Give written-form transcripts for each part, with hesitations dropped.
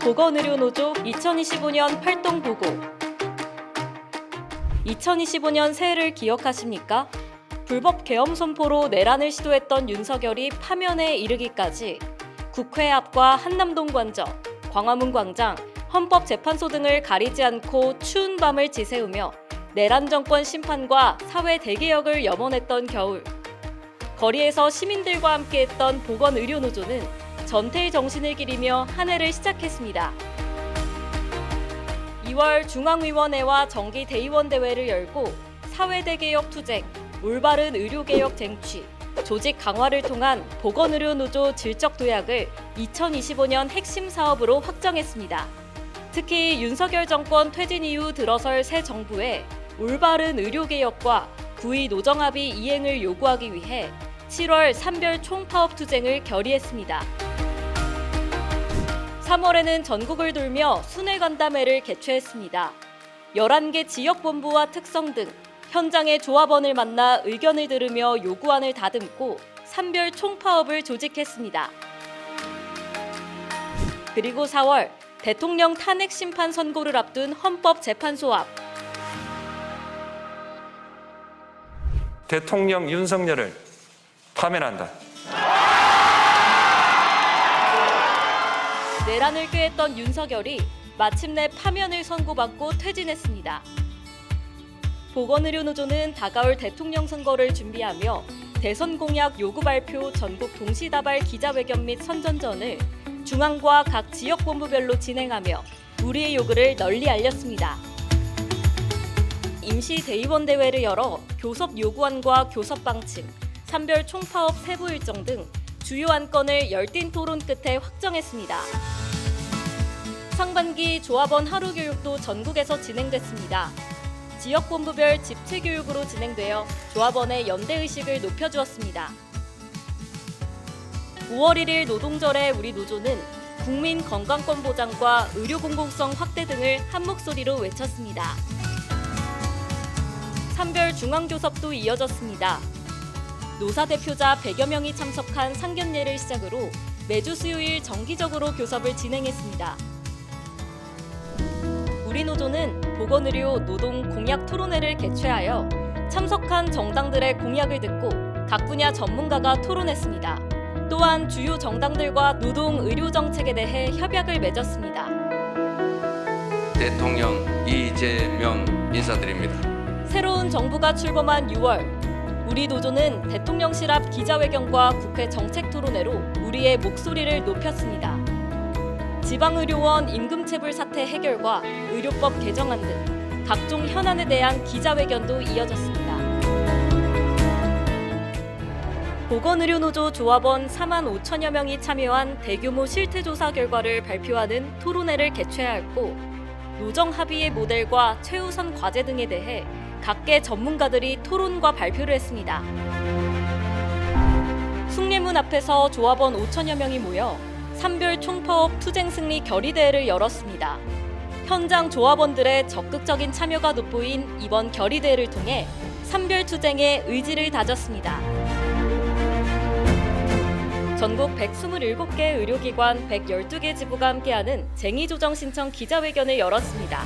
보건의료노조 2025년 활동보고. 2025년 새해를 기억하십니까? 불법 계엄 선포로 내란을 시도했던 윤석열이 파면에 이르기까지 국회 앞과 한남동 관저, 광화문 광장, 헌법재판소 등을 가리지 않고 추운 밤을 지새우며 내란 정권 심판과 사회 대개혁을 염원했던 겨울. 거리에서 시민들과 함께했던 보건의료노조는 전태의 정신을 기리며 한 해를 시작했습니다. 2월 중앙위원회와 정기대의원대회를 열고 사회대개혁 투쟁, 올바른 의료개혁 쟁취, 조직 강화를 통한 보건의료노조 질적도약을 2025년 핵심 사업으로 확정했습니다. 특히 윤석열 정권 퇴진 이후 들어설 새 정부에 올바른 의료개혁과 구의 노정합의 이행을 요구하기 위해 7월 산별 총파업 투쟁을 결의했습니다. 3월에는 전국을 돌며 순회간담회를 개최했습니다. 11개 지역본부와 특성 등 현장의 조합원을 만나 의견을 들으며 요구안을 다듬고 산별 총파업을 조직했습니다. 그리고 4월 대통령 탄핵 심판 선고를 앞둔 헌법재판소 앞. 대통령 윤석열을 파면한다. 내란을 꾀했던 윤석열이 마침내 파면을 선고받고 퇴진했습니다. 보건의료노조는 다가올 대통령 선거를 준비하며 대선 공약 요구 발표 전국 동시다발 기자회견 및 선전전을 중앙과 각 지역본부별로 진행하며 우리의 요구를 널리 알렸습니다. 임시대의원 대회를 열어 교섭 요구안과 교섭 방침, 산별 총파업 세부 일정 등 주요 안건을 열띤 토론 끝에 확정했습니다. 상반기 조합원 하루 교육도 전국에서 진행됐습니다. 지역본부별 집체 교육으로 진행되어 조합원의 연대의식을 높여주었습니다. 5월 1일 노동절에 우리 노조는 국민 건강권 보장과 의료 공공성 확대 등을 한 목소리로 외쳤습니다. 산별 중앙교섭도 이어졌습니다. 노사 대표자 100여 명이 참석한 상견례를 시작으로 매주 수요일 정기적으로 교섭을 진행했습니다. 우리 노조는 보건의료 노동 공약 토론회를 개최하여 참석한 정당들의 공약을 듣고 각 분야 전문가가 토론했습니다. 또한 주요 정당들과 노동 의료 정책에 대해 협약을 맺었습니다. 대통령 이재명 인사드립니다. 새로운 정부가 출범한 6월, 우리 노조는 대통령실 앞 기자회견과 국회 정책토론회로 우리의 목소리를 높였습니다. 지방의료원 임금체불 사태 해결과 의료법 개정안 등 각종 현안에 대한 기자회견도 이어졌습니다. 보건의료노조 조합원 4만 5천여 명이 참여한 대규모 실태조사 결과를 발표하는 토론회를 개최하였고, 노정 합의의 모델과 최우선 과제 등에 대해 각계 전문가들이 토론과 발표를 했습니다. 숭례문 앞에서 조합원 5천여 명이 모여 산별 총파업 투쟁 승리 결의대회를 열었습니다. 현장 조합원들의 적극적인 참여가 돋보인 이번 결의대회를 통해 산별 투쟁의 의지를 다졌습니다. 전국 127개 의료기관 112개 지부가 함께하는 쟁의조정 신청 기자회견을 열었습니다.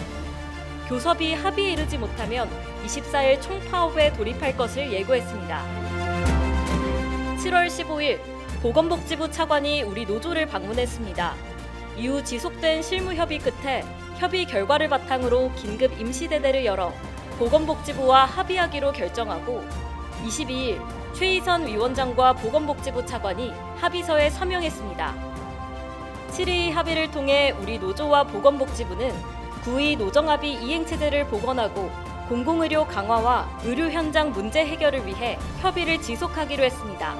교섭이 합의에 이르지 못하면 24일 총파업에 돌입할 것을 예고했습니다. 7월 15일 보건복지부 차관이 우리 노조를 방문했습니다. 이후 지속된 실무 협의 끝에 협의 결과를 바탕으로 긴급 임시대대를 열어 보건복지부와 합의하기로 결정하고 22일 최희선 위원장과 보건복지부 차관이 합의서에 서명했습니다. 7위 합의를 통해 우리 노조와 보건복지부는 구의 노정합의 이행체제를 복원하고 공공의료 강화와 의료 현장 문제 해결을 위해 협의를 지속하기로 했습니다.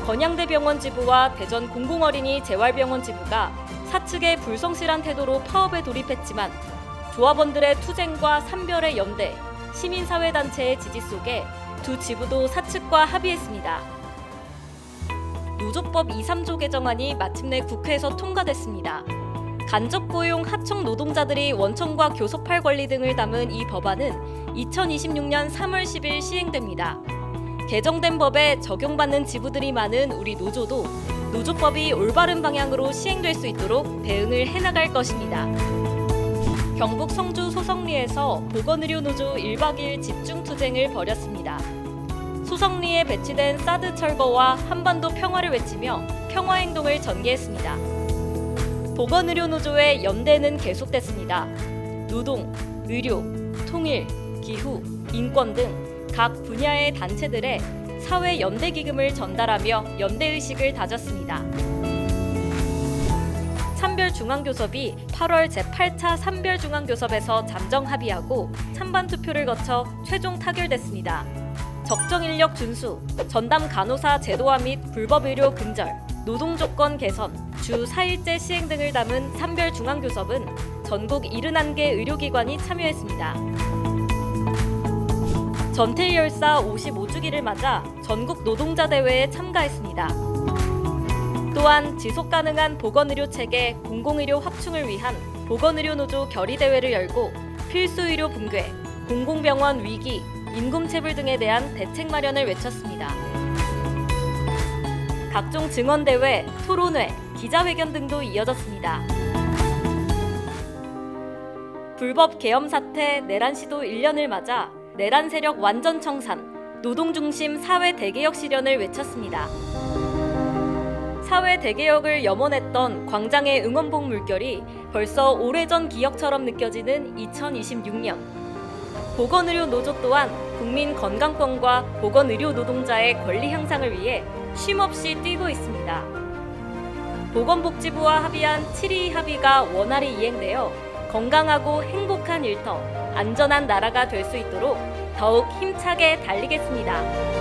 건양대병원 지부와 대전 공공어린이 재활병원 지부가 사측의 불성실한 태도로 파업에 돌입했지만 조합원들의 투쟁과 산별의 연대, 시민사회단체의 지지 속에 두 지부도 사측과 합의했습니다. 노조법 2, 3조 개정안이 마침내 국회에서 통과됐습니다. 간접고용 하청 노동자들이 원청과 교섭할 권리 등을 담은 이 법안은 2026년 3월 10일 시행됩니다. 개정된 법에 적용받는 지부들이 많은 우리 노조도 노조법이 올바른 방향으로 시행될 수 있도록 대응을 해나갈 것입니다. 경북 성주 소성리에서 보건의료노조 1박 2일 집중투쟁을 벌였습니다. 소성리에 배치된 사드 철거와 한반도 평화를 외치며 평화행동을 전개했습니다. 보건의료노조의 연대는 계속됐습니다. 노동, 의료, 통일, 기후, 인권 등 각 분야의 단체들의 사회 연대 기금을 전달하며 연대의식을 다졌습니다. 찬별중앙교섭이 8월 제8차 산별중앙교섭에서 잠정 합의하고 찬반 투표를 거쳐 최종 타결됐습니다. 적정인력 준수, 전담 간호사 제도화 및 불법 의료 근절, 노동조건 개선, 주 4일제 시행 등을 담은 산별중앙교섭은 전국 71개 의료기관이 참여했습니다. 전태일열사 55주기를 맞아 전국 노동자 대회에 참가했습니다. 또한 지속가능한 보건의료체계 공공의료 확충을 위한 보건의료노조 결의대회를 열고 필수의료 붕괴, 공공병원 위기, 임금체불 등에 대한 대책 마련을 외쳤습니다. 각종 증언대회, 토론회, 기자회견 등도 이어졌습니다. 불법 계엄 사태 내란 시도 1년을 맞아 내란 세력 완전 청산, 노동중심 사회 대개혁 실현을 외쳤습니다. 사회 대개혁을 염원했던 광장의 응원봉 물결이 벌써 오래전 기억처럼 느껴지는 2026년. 보건의료 노조 또한 국민 건강권과 보건의료 노동자의 권리 향상을 위해 쉼없이 뛰고 있습니다. 보건복지부와 합의한 7.2 합의가 원활히 이행되어 건강하고 행복한 일터, 안전한 나라가 될 수 있도록 더욱 힘차게 달리겠습니다.